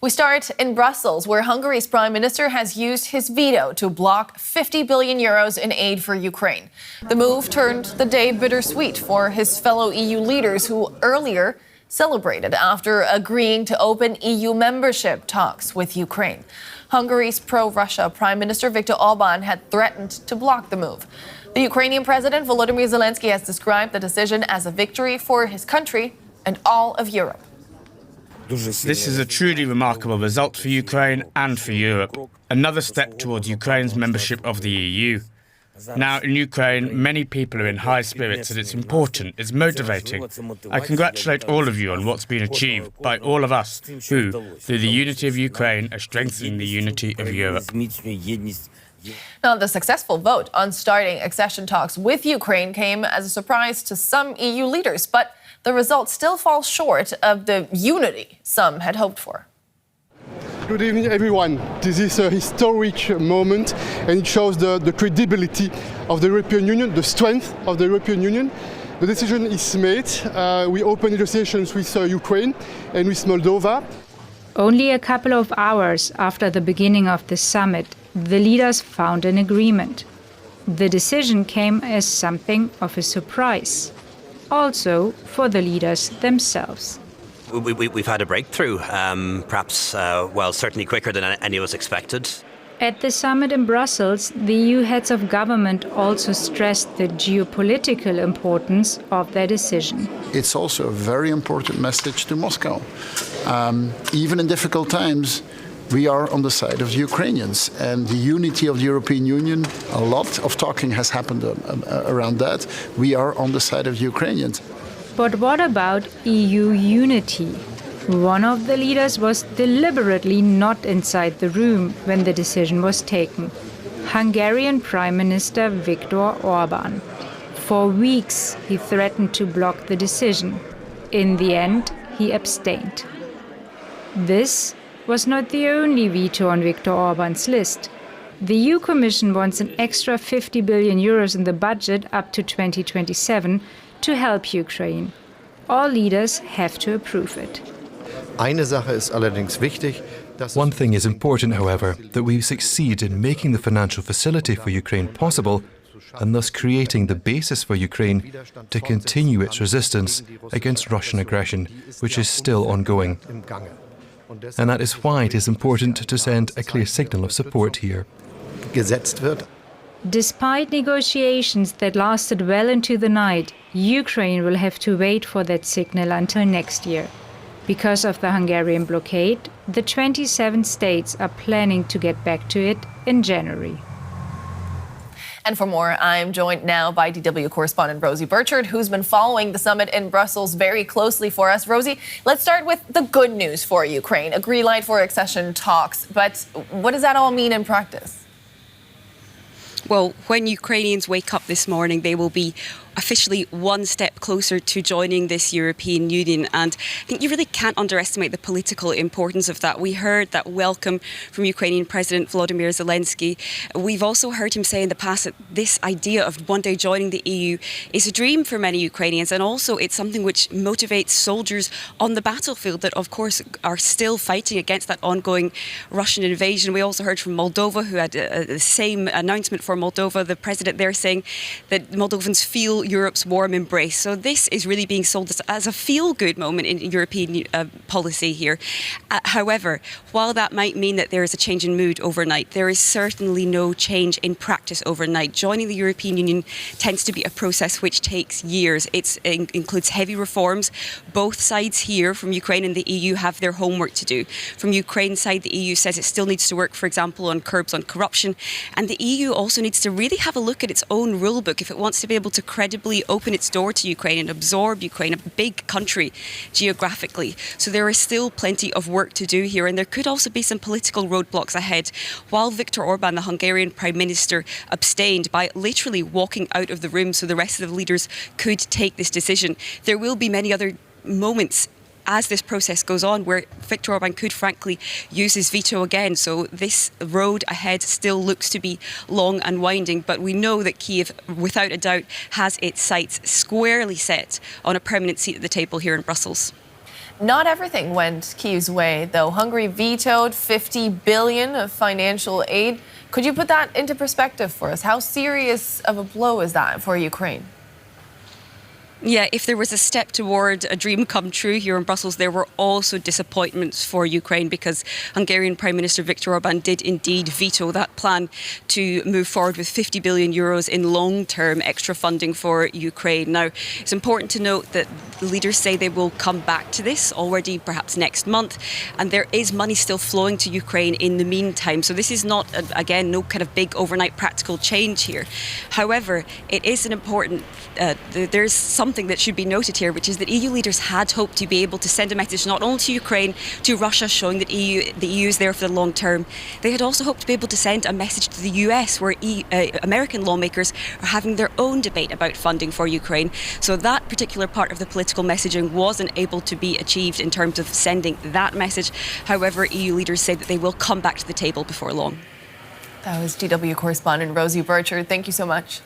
We start in Brussels, where Hungary's prime minister has used his veto to block 50 billion euros in aid for Ukraine. The move turned the day bittersweet for his fellow EU leaders, who earlier celebrated after agreeing to open EU membership talks with Ukraine. Hungary's pro-Russia Prime Minister Viktor Orbán had threatened to block the move. The Ukrainian President Volodymyr Zelensky has described the decision as a victory for his country and all of Europe. This is a truly remarkable result for Ukraine and for Europe. Another step towards Ukraine's membership of the EU. Now, in Ukraine, many people are in high spirits and it's important, it's motivating. I congratulate all of you on what's been achieved by all of us who, through the unity of Ukraine, are strengthening the unity of Europe. Now, the successful vote on starting accession talks with Ukraine came as a surprise to some EU leaders, but the result still falls short of the unity some had hoped for. Good evening, everyone. This is a historic moment, and it shows the credibility of the European Union, the strength of the European Union. The decision is made. We open negotiations with Ukraine and with Moldova. Only a couple of hours after the beginning of the summit, the leaders found an agreement. The decision came as something of a surprise, also for the leaders themselves. We've had a breakthrough, perhaps, certainly quicker than any of us expected. At the summit in Brussels, the EU heads of government also stressed the geopolitical importance of their decision. It's also a very important message to Moscow. Even in difficult times, we are on the side of the Ukrainians and the unity of the European Union. A lot of talking has happened around that. We are on the side of the Ukrainians. But what about EU unity? One of the leaders was deliberately not inside the room when the decision was taken. Hungarian Prime Minister Viktor Orbán. For weeks, he threatened to block the decision. In the end, he abstained. This was not the only veto on Viktor Orbán's list. The EU Commission wants an extra 50 billion euros in the budget up to 2027 to help Ukraine. All leaders have to approve it. One thing is important, however, that we succeed in making the financial facility for Ukraine possible and thus creating the basis for Ukraine to continue its resistance against Russian aggression, which is still ongoing. And that is why it is important to send a clear signal of support here. Despite negotiations that lasted well into the night, Ukraine will have to wait for that signal until next year. Because of the Hungarian blockade, the 27 states are planning to get back to it in January. And for more, I'm joined now by DW correspondent Rosie Burchard, who's been following the summit in Brussels very closely for us. Rosie, let's start with the good news for Ukraine, a green light for accession talks. But what does that all mean in practice? Well, when Ukrainians wake up this morning, they will be officially one step closer to joining this European Union. And I think you really can't underestimate the political importance of that. We heard that welcome from Ukrainian President Volodymyr Zelensky. We've also heard him say in the past that this idea of one day joining the EU is a dream for many Ukrainians. And also it's something which motivates soldiers on the battlefield that, of course, are still fighting against that ongoing Russian invasion. We also heard from Moldova, who had the same announcement for Moldova, the president there saying that Moldovans feel Europe's warm embrace. So this is really being sold as a feel-good moment in European policy here. However, while that might mean that there is a change in mood overnight, there is certainly no change in practice overnight. Joining the European Union tends to be a process which takes years. It includes heavy reforms. Both sides here, from Ukraine and the EU, have their homework to do. From Ukraine's side, the EU says it still needs to work, for example, on curbs on corruption. And the EU also needs to really have a look at its own rule book if it wants to be able to credibly open its door to Ukraine and absorb Ukraine, a big country geographically. So there is still plenty of work to do here, and there could also be some political roadblocks ahead. While Viktor Orbán, the Hungarian Prime Minister, abstained by literally walking out of the room so the rest of the leaders could take this decision, there will be many other moments as this process goes on where Viktor Orbán could frankly use his veto again. So this road ahead still looks to be long and winding, but we know that Kyiv, without a doubt, has its sights squarely set on a permanent seat at the table here in Brussels. Not everything went Kyiv's way, though. Hungary vetoed 50 billion of financial aid. Could you put that into perspective for us? How serious of a blow is that for Ukraine? Yeah, if there was a step toward a dream come true here in Brussels, there were also disappointments for Ukraine, because Hungarian Prime Minister Viktor Orban did indeed veto that plan to move forward with 50 billion euros in long-term extra funding for Ukraine. Now, it's important to note that the leaders say they will come back to this already perhaps next month, and there is money still flowing to Ukraine in the meantime. So this is not, again, no kind of big overnight practical change here. However, it is an important, there's something that should be noted here, which is that EU leaders had hoped to be able to send a message not only to Ukraine, to Russia, showing that the EU is there for the long term. They had also hoped to be able to send a message to the US, where American lawmakers are having their own debate about funding for Ukraine. So that particular part of the political messaging wasn't able to be achieved in terms of sending that message. However, EU leaders say that they will come back to the table before long. That was DW correspondent Rosie Burchard. Thank you so much.